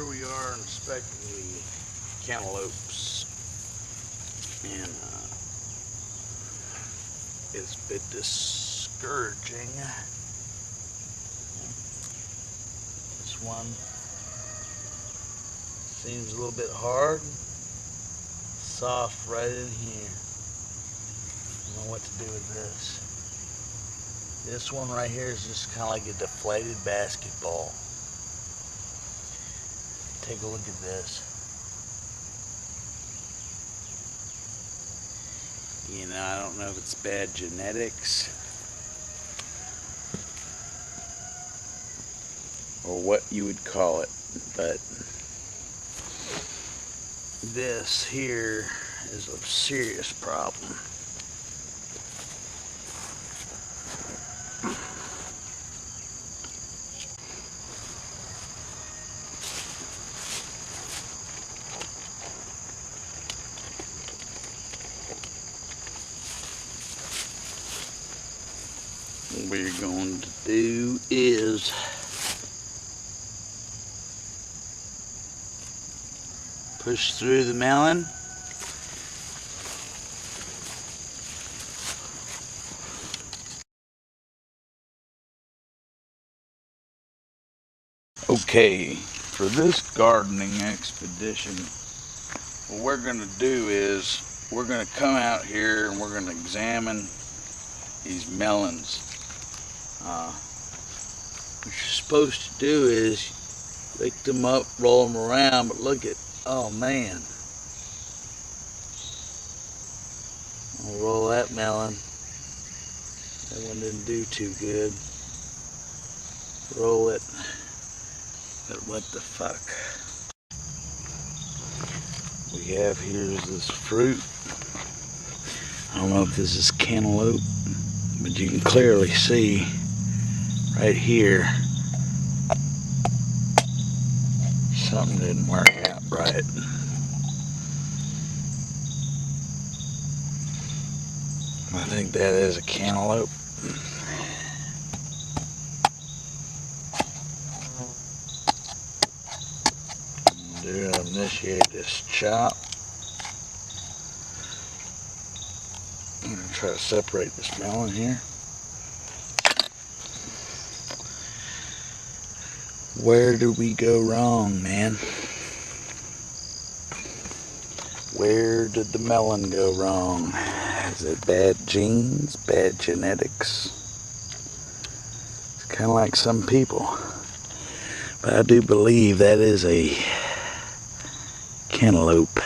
here we are inspecting the cantaloupes, and it's a bit discouraging. This one seems a little bit hard, soft right in here. I don't know what to do with this. This one right here is just kind of like a deflated basketball. Take a look at this. You know, I don't know if it's bad genetics or what you would call it, but this here is a serious problem. What we're going to do is push through the melon. Okay, for this gardening expedition, what we're going to do is we're going to come out here and we're going to examine these melons. What you're supposed to do is pick them up, roll them around, but look at, oh man. I'll roll that melon. That one didn't do too good. Roll it. But what the fuck? We have here is this fruit. I don't know if this is cantaloupe, but you can clearly see right here something didn't work out right. I think that is a cantaloupe. I'm going to initiate this chop. I'm going to try to separate this melon here. Where did we go wrong, man? Where did the melon go wrong? Is it bad genes, bad genetics? It's kind of like some people. But I do believe that is a cantaloupe.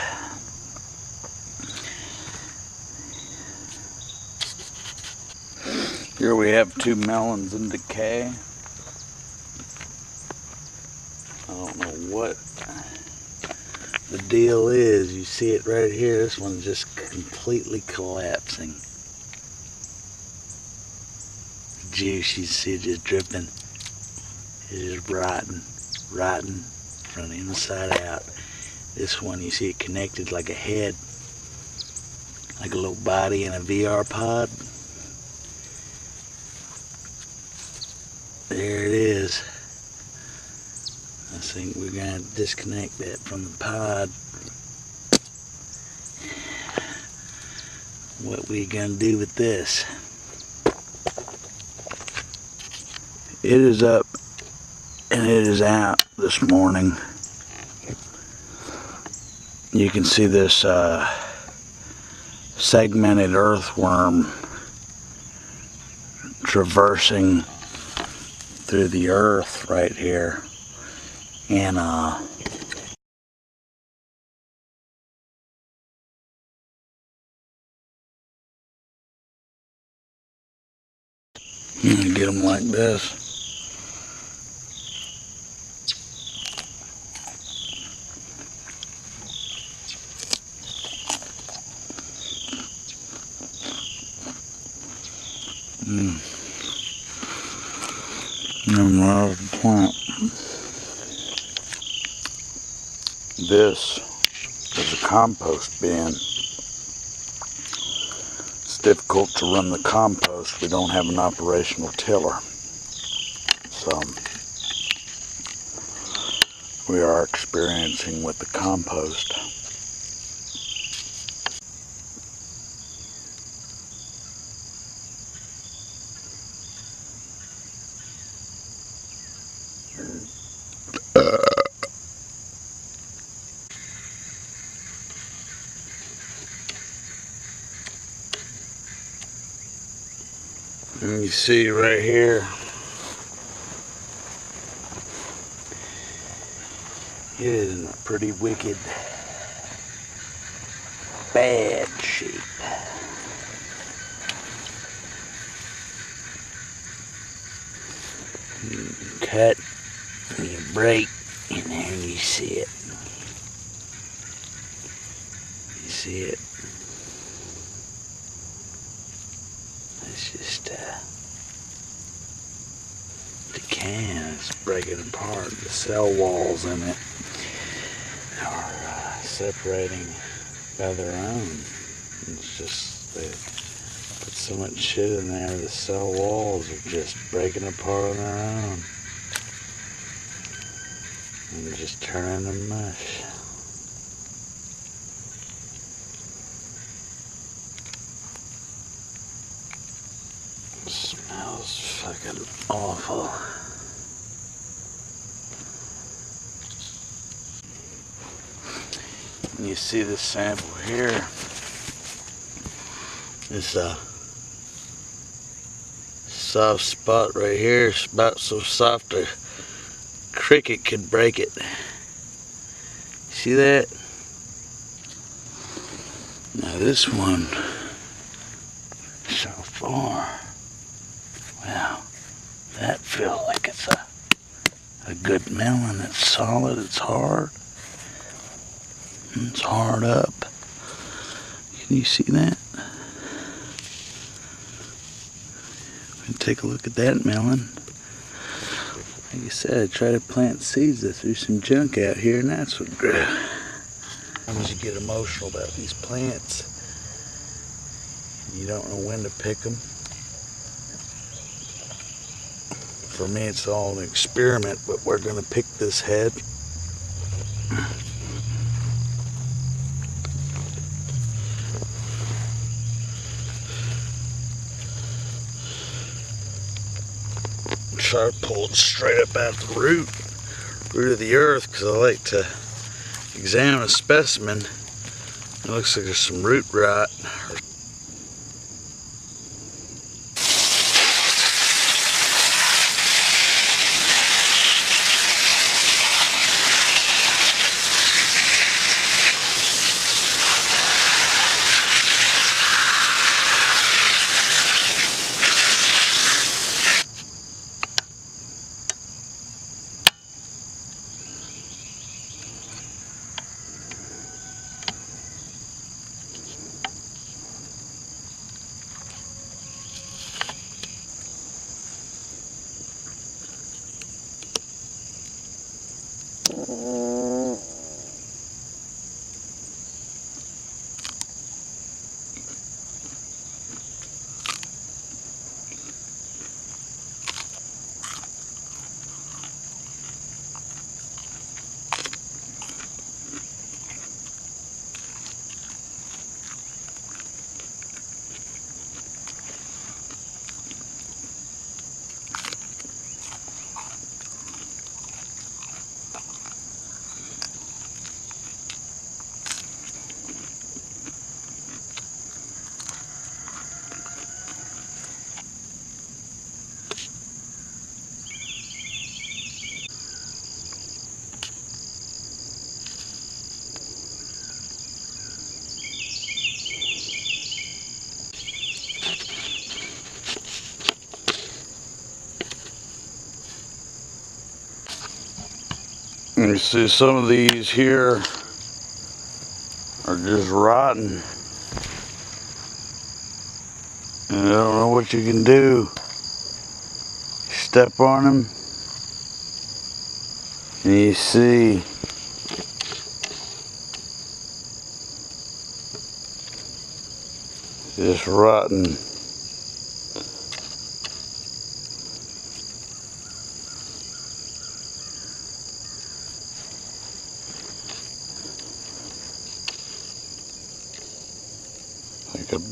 Here we have two melons in decay. I don't know what the deal is. You see it right here. This one's just completely collapsing. Juice, you see it just dripping. It's just rotten from the inside out. This one, you see it connected like a head, like a little body in a VR pod. There it is. I think we're going to disconnect that from the pod. What we going to do with this? It is up and it is out this morning. You can see this segmented earthworm traversing through the earth right here. And get them like this. And right off the plant. This is a compost bin. It's difficult to run the compost. We don't have an operational tiller. So we are experiencing with the compost. And you see right here, it is in a pretty wicked, bad shape. You cut and you break, and there you see it. You see it. It's just decaying. It's breaking apart. The cell walls in it are separating by their own. It's just they put so much shit in there. The cell walls are just breaking apart on their own and just turning to mush. It smells fucking awful. And you see this sample here. It's a soft spot right here. It's about so soft a cricket could break it. See that? Now this one, so far, wow, that feels like it's a good melon. It's solid, it's hard. It's hard up. Can you see that? Take a look at that melon. Like I said, I try to plant seeds. I threw some junk out here, and that's what grew. Sometimes you get emotional about these plants. You don't know when to pick them. For me, it's all an experiment, but we're going to pick this head. Try to pull it straight up out of the root of the earth, because I like to examine a specimen. It looks like there's some root rot. You see some of these here are just rotten. And I don't know what you can do. Step on them and you see just rotten.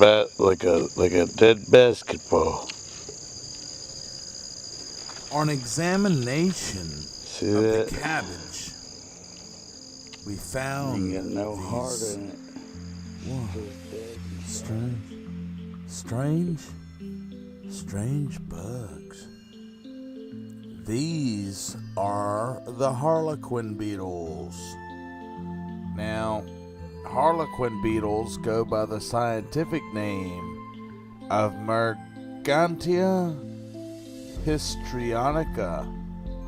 a dead basketball. On examination See of the that? cabbage, we found Ain't got no heart these in it. strange bugs. These are the harlequin beetles. Now, harlequin beetles go by the scientific name of Mergantia histrionica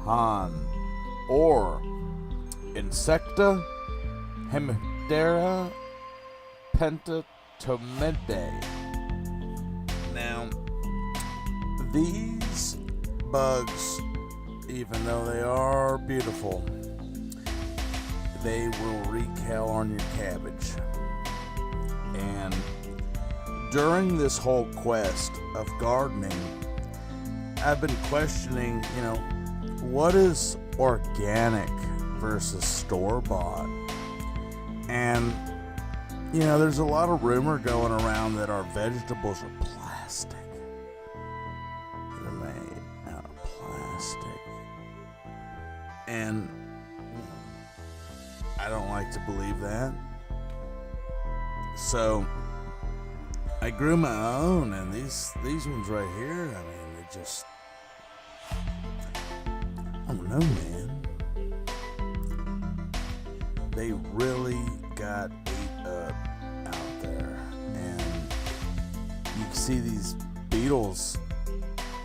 Han, or Insecta Hemiptera pentatomidae. Now, these bugs, even though they are beautiful, they will wreak hell on your cabbage. And during this whole quest of gardening, I've been questioning, what is organic versus store-bought? And, there's a lot of rumor going around that our vegetables are plastic. They're made out of plastic. And I don't like to believe that. So I grew my own, and these ones right here, they just, I don't know, man. They really got ate up out there. And you can see these beetles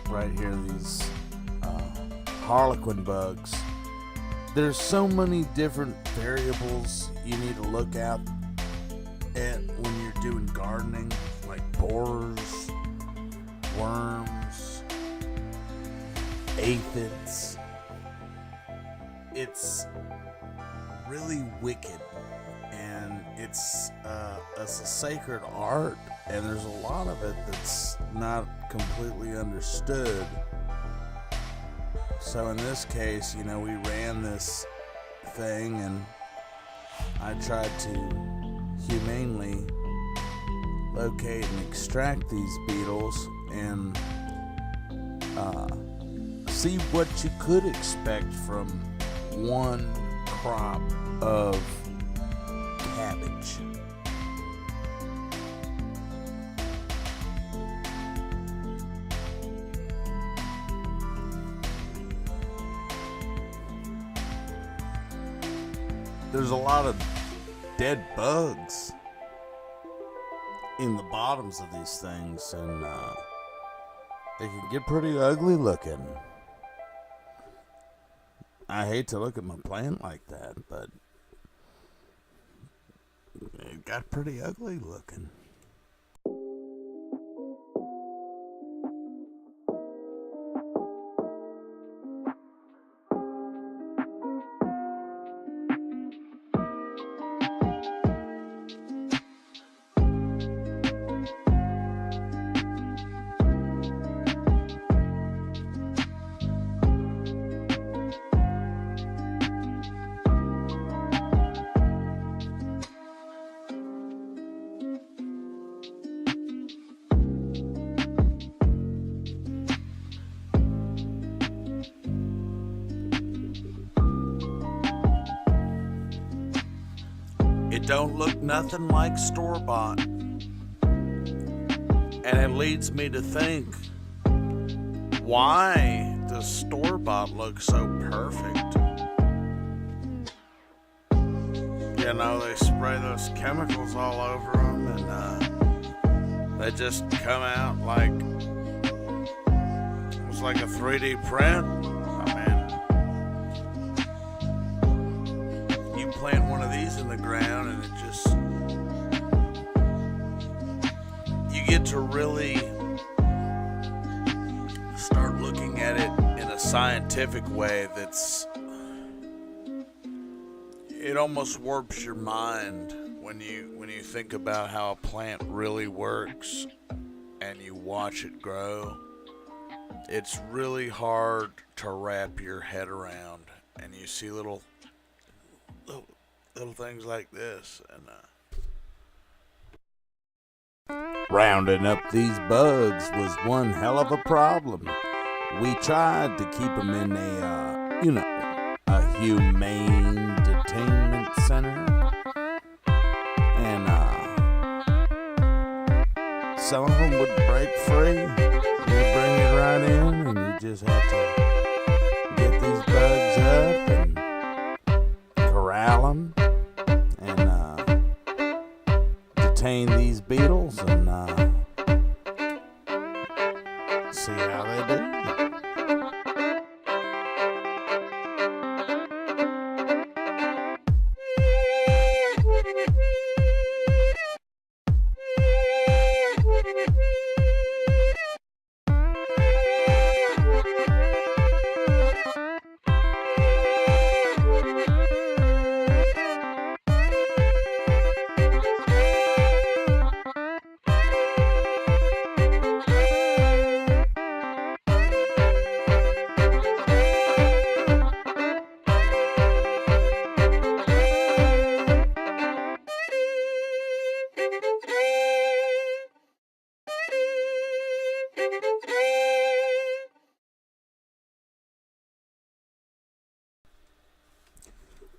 right here, these harlequin bugs. There's so many different variables you need to look at when you're doing gardening, like borers, worms, aphids. It's really wicked, and it's a sacred art, and there's a lot of it that's not completely understood. So in this case, we ran this thing, and I tried to humanely locate and extract these beetles and see what you could expect from one crop of cabbage. There's a lot of dead bugs in the bottoms of these things, and they can get pretty ugly looking. I hate to look at my plant like that, but it got pretty ugly looking. It don't look nothing like store-bought. And it leads me to think, why does store-bought look so perfect? They spray those chemicals all over them, and they just come out like it's like a 3D print. You plant one of these in the ground, and it just, you get to really start looking at it in a scientific way it almost warps your mind when you think about how a plant really works and you watch it grow. It's really hard to wrap your head around, and you see little things like this, and Rounding up these bugs was one hell of a problem. We tried to keep them in a humane detainment center. And some of them would break free. You bring it right in, and you just have to get these bugs up and corral them and detain these beetles and see how they do.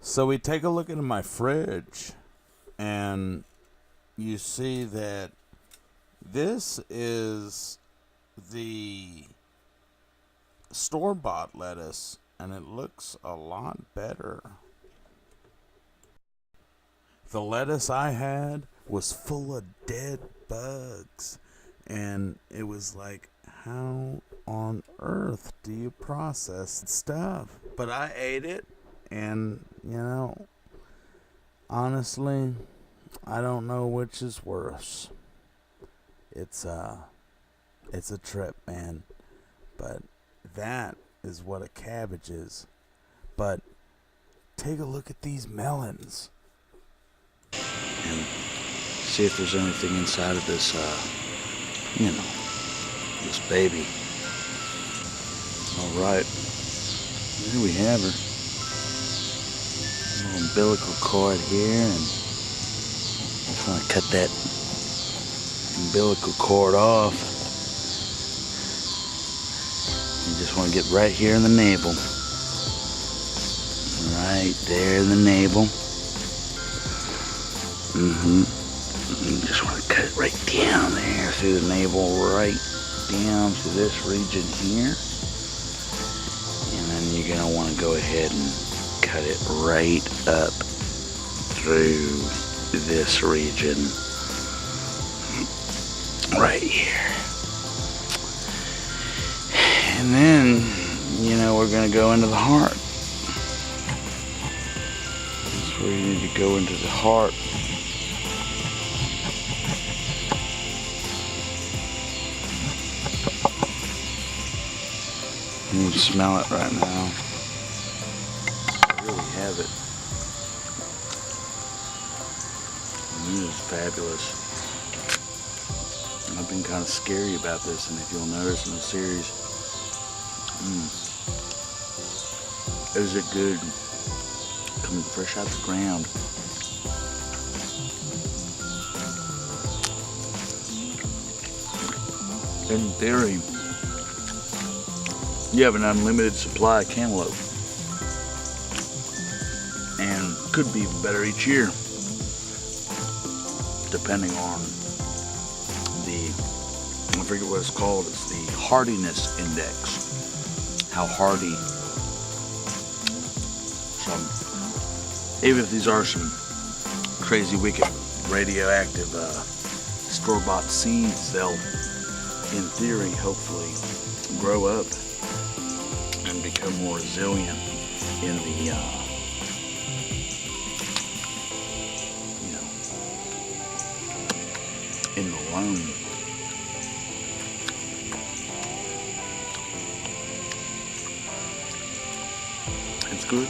So we take a look into my fridge, and you see that this is the store-bought lettuce, and it looks a lot better. The lettuce I had was full of dead bugs, and it was like, how on earth do you process stuff? But I ate it. And, honestly, I don't know which is worse. It's a trip, man. But that is what a cabbage is. But take a look at these melons. And see if there's anything inside of this, this baby. All right. Here we have her. Umbilical cord here, and just want to cut that umbilical cord off. You just want to get right here in the navel. Right there in the navel. You just want to cut it right down there through the navel, right down to this region here. And then you're going to want to go ahead and cut it right up through this region right here. And then, we're going to go into the heart. That's where you need to go into the heart. You can smell it right now. Really have it. And this is fabulous. I've been kind of scary about this, and if you'll notice in the series, is it good coming fresh out the ground? In theory, you have an unlimited supply of cantaloupe. And could be even better each year, depending on I forget what it's called, it's the hardiness index. How hardy even if these are some crazy, wicked, radioactive, store-bought seeds, they'll, in theory, hopefully, grow up and become more resilient in the, in the loam. It's good.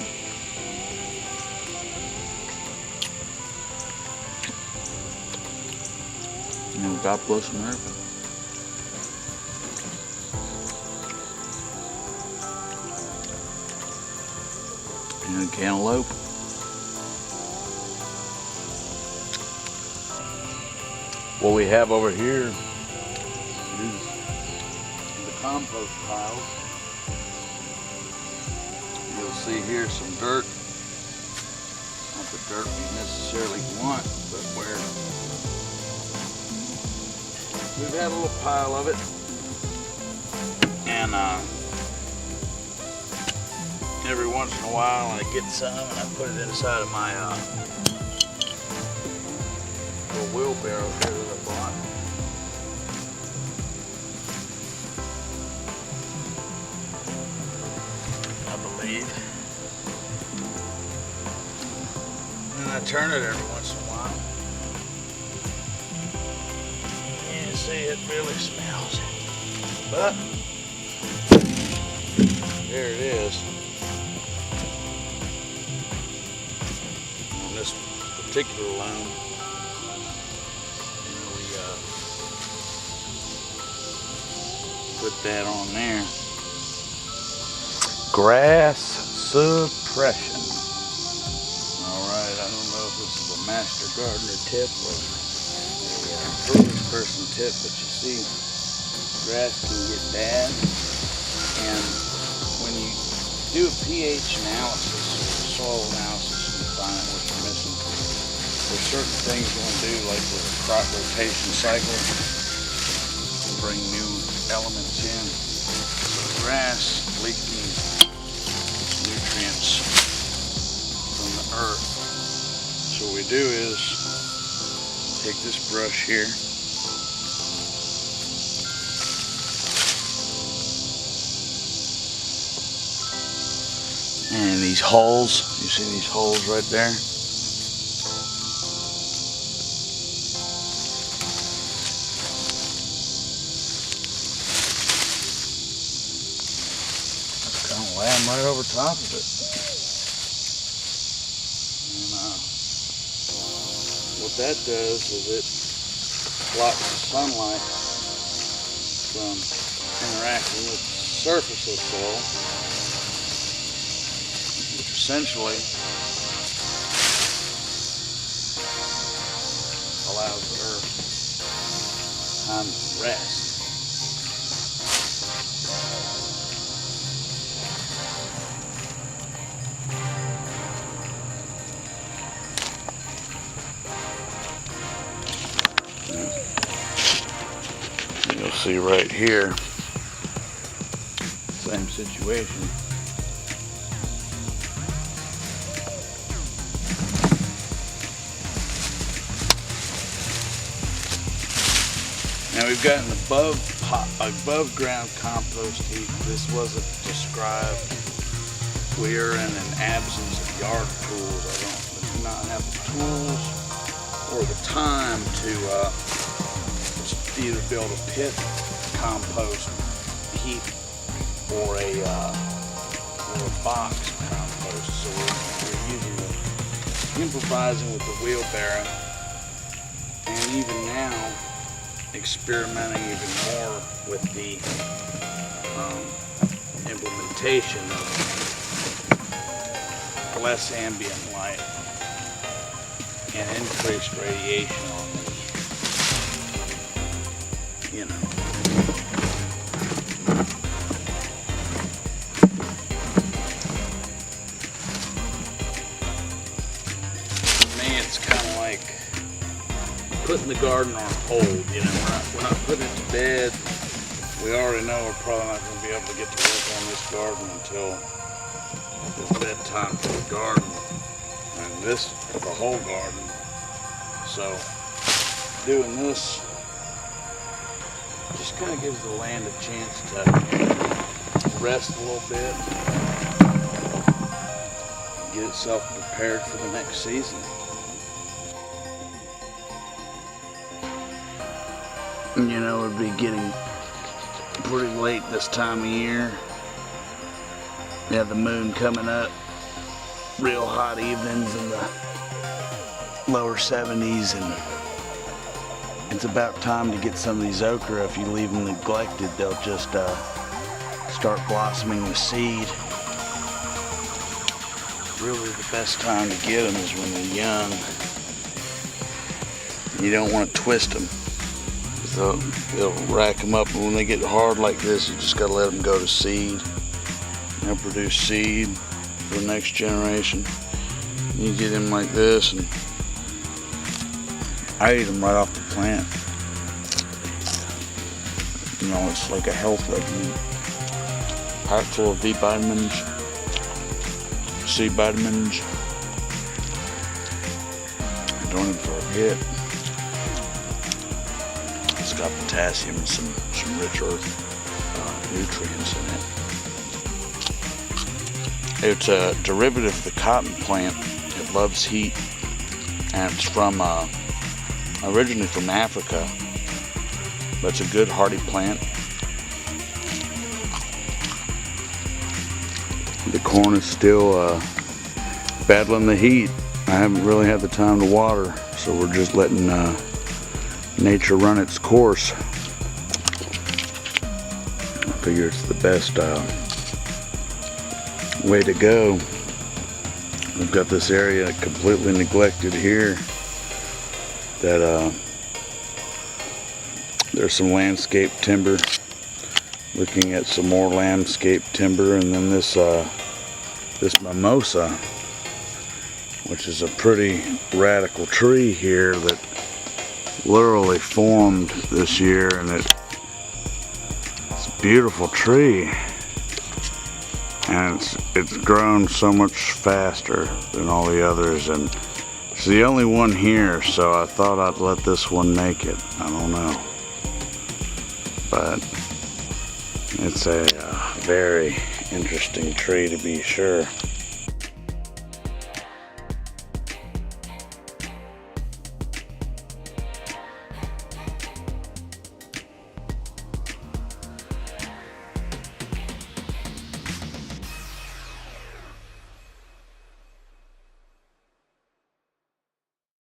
God bless America. And cantaloupe. What we have over here is the compost piles. You'll see here some dirt. Not the dirt we necessarily want, but where we've had a little pile of it. And every once in a while I get some and I put it inside of my little wheelbarrow here that I bought. I believe. And I turn it every once in a while. And you see it really smells. But there it is. On this particular loam, we put that on there. Grass suppression. Alright, I don't know if this is a master gardener tip or a proven person tip, but you see, grass can get bad. And when you do a pH analysis or soil analysis and you find out what you're missing, there's certain things you want to do, like with a crop rotation cycle, to bring new elements in. So grass leaking nutrients from the earth. So what we do is take this brush here, and these holes, you see these holes right there? Just kind of lay them right over top of it. And what that does is it blocks the sunlight from interacting with the surface of the soil, which essentially allows the earth time to rest. You'll see right here, same situation. Now we've got an above ground compost heap. This wasn't described. We are in an absence of yard tools. I do not have the tools or the time to either build a pit compost heap or a box compost. So we're improvising with the wheelbarrow, and even now experimenting even more with the implementation of less ambient light and increased radiation on the, for me it's kind of like putting the garden on hold. We're not putting it to bed. We already know we're probably not going to be able to get to work on this garden until it's bedtime for the garden, and the whole garden. So doing this just kind of gives the land a chance to rest a little bit, get itself prepared for the next season. It'd be getting pretty late this time of year. We have the moon coming up, real hot evenings in the lower 70s, and it's about time to get some of these okra. If you leave them neglected, they'll just start blossoming with seed. Really the best time to get them is when they're young. You don't want to twist them. So it'll rack them up, and when they get hard like this, you just gotta let them go to seed. They'll produce seed for the next generation. You get them like this, and I eat them right off the plant. You know, it's like a health supplement. Packed full of B vitamins, C vitamins. Don't even forget, it's got potassium and some rich earth nutrients in it. It's a derivative of the cotton plant. It loves heat, and it's from originally from Africa, but it's a good hardy plant. The corn is still battling the heat. I haven't really had the time to water, so we're just letting nature run its course. I figure it's the best way to go. We've got this area completely neglected here that there's some landscape timber. Looking at some more landscape timber, and then this mimosa, which is a pretty radical tree here that literally formed this year, and it's a beautiful tree, and it's grown so much faster than all the others, and it's the only one here, so I thought I'd let this one make it. I don't know, but it's a very interesting tree to be sure.